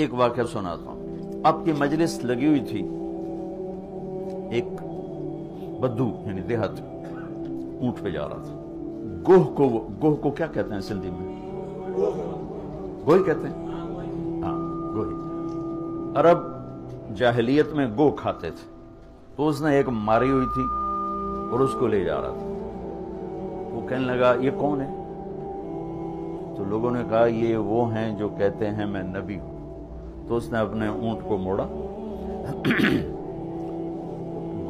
ایک واقعہ سناتا ہوں. آپ کی مجلس لگی ہوئی تھی، ایک بدو یعنی دیہات اونٹ پہ جا رہا تھا. گوہ کو کیا کہتے ہیں سندھی میں؟ گوہی کہتے ہیں. ہاں گوہی. عرب جاہلیت میں گو کھاتے تھے، تو اس نے ایک ماری ہوئی تھی اور اس کو لے جا رہا تھا. وہ کہنے لگا یہ کون ہے؟ تو لوگوں نے کہا یہ وہ ہیں جو کہتے ہیں میں نبی ہوں. تو اس نے اپنے اونٹ کو موڑا،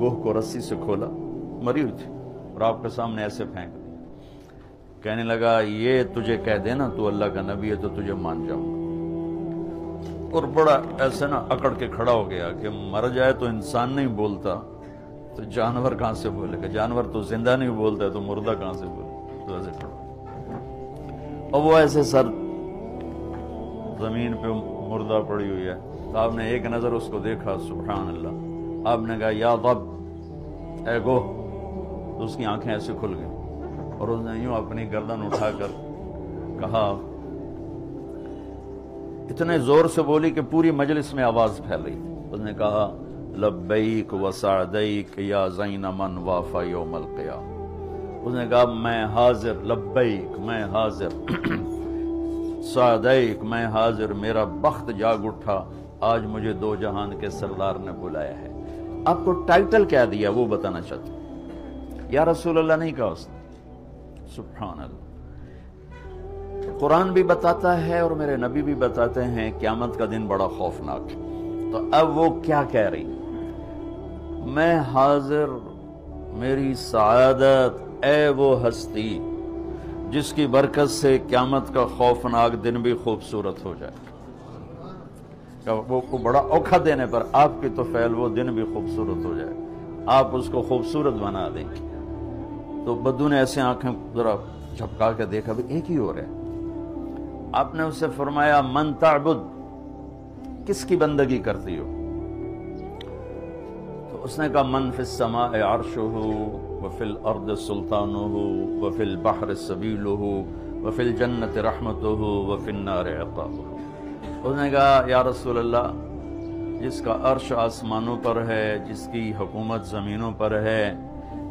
گوہ کو رسی سے کھولا، مری ہوئی تھی، اور آپ کے سامنے ایسے پھینک دی. کہنے لگا یہ تجھے کہہ دینا تو اللہ کا نبی ہے تو تجھے مان جاؤں گا. اور بڑا ایسے نا اکڑ کے کھڑا ہو گیا کہ مر جائے تو انسان نہیں بولتا تو جانور کہاں سے بولے گا؟ جانور تو زندہ نہیں بولتا ہے تو مردہ کہاں سے بولے؟ تو ایسے کھڑا. اور وہ ایسے سر زمین پہ مردہ پڑی ہوئی ہے. تو آپ نے ایک نظر اس کو دیکھا، سبحان اللہ. آپ نے کہا یا رب اے گو. تو اس کی آنکھیں ایسے کھل گئیں اور اس نے یوں اپنی گردن اٹھا کر کہا، اتنے زور سے بولی کہ پوری مجلس میں آواز پھیل رہی تھی. اس نے کہا لبیک و سعدیک یا زین من وافا یوم القیامہ. اس نے کہا میں حاضر، لبیک میں حاضر، سعدیک میں حاضر، میرا بخت جاگ اٹھا، آج مجھے دو جہان کے سردار نے بلایا ہے. آپ کو ٹائٹل کیا دیا وہ بتانا چاہتے ہیں. یا رسول اللہ نہیں کہا اس نے. سبحان اللہ. قرآن بھی بتاتا ہے اور میرے نبی بھی بتاتے ہیں قیامت کا دن بڑا خوفناک ہے. تو اب وہ کیا کہہ رہی؟ میں حاضر، میری سعادت، اے وہ ہستی جس کی برکت سے قیامت کا خوفناک دن بھی خوبصورت ہو جائے. وہ بڑا اوکھا دینے پر آپ کی تو فعل وہ دن بھی خوبصورت ہو جائے، آپ اس کو خوبصورت بنا دیں گے. تو بدو نے ایسے آنکھیں ذرا جھپکا کے دیکھا، بھی ایک ہی ہو رہا ہے. آپ نے اسے فرمایا من تعبد، کس کی بندگی کرتی ہو؟ تو اس نے کہا من فی السماء عرشہ وفی الارض سلطانہ وفی البحر سبیلہ وفی الجنت رحمتہ وفی النار عقابہ. اس نے کہا یا رسول اللہ، جس کا عرش آسمانوں پر ہے، جس کی حکومت زمینوں پر ہے،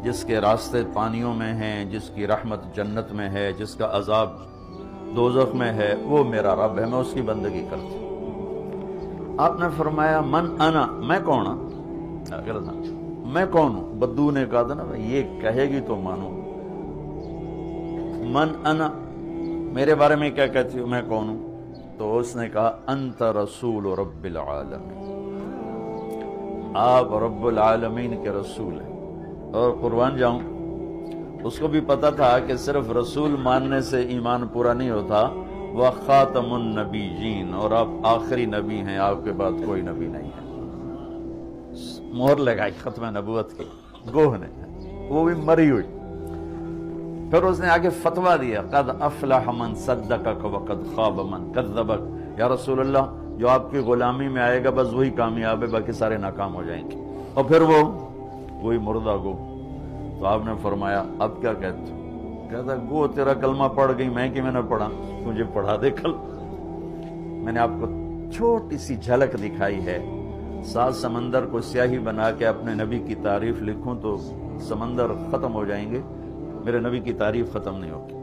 جس کے راستے پانیوں میں ہیں، جس کی رحمت جنت میں ہے، جس کا عذاب دوزخ میں ہے، وہ میرا رب ہے، میں اس کی بندگی کرتی ہوں. آپ نے فرمایا من انا، میں کون ہوں؟ میں کون ہوں؟ بدو نے کہا تھا نا یہ کہے گی تو مانو. من انا، میرے بارے میں کیا کہتی ہوں، میں کون ہوں؟ تو اس نے کہا انت رسول رب العالمین، آپ رب العالمین کے رسول ہیں. اور قربان جاؤں، اس کو بھی پتا تھا کہ صرف رسول ماننے سے ایمان پورا نہیں ہوتا، وہ خاتم النبیین، اور آپ آخری نبی ہیں، آپ کے بعد کوئی نبی نہیں ہے. مہر لگائی ختم نبوت کی گوہ نے، وہ بھی مری ہوئی. پھر اس نے آگے فتویٰ دیا قد افلح من صدقک وقد خواب من کذبک. یا رسول اللہ، جو آپ کی غلامی میں آئے گا بس وہی کامیاب ہے، باقی سارے ناکام ہو جائیں گے. اور پھر وہی مردہ گو. تو آپ نے فرمایا اب کیا کہتے ہو؟ کہتا گو تیرا کلمہ پڑھ گئی، میں کہ میں نے پڑھا، مجھے پڑھا دے کل. میں نے آپ کو چھوٹی سی جھلک دکھائی ہے. 7 سمندر کو سیاہی بنا کے اپنے نبی کی تعریف لکھوں تو سمندر ختم ہو جائیں گے، میرے نبی کی تعریف ختم نہیں ہوگی.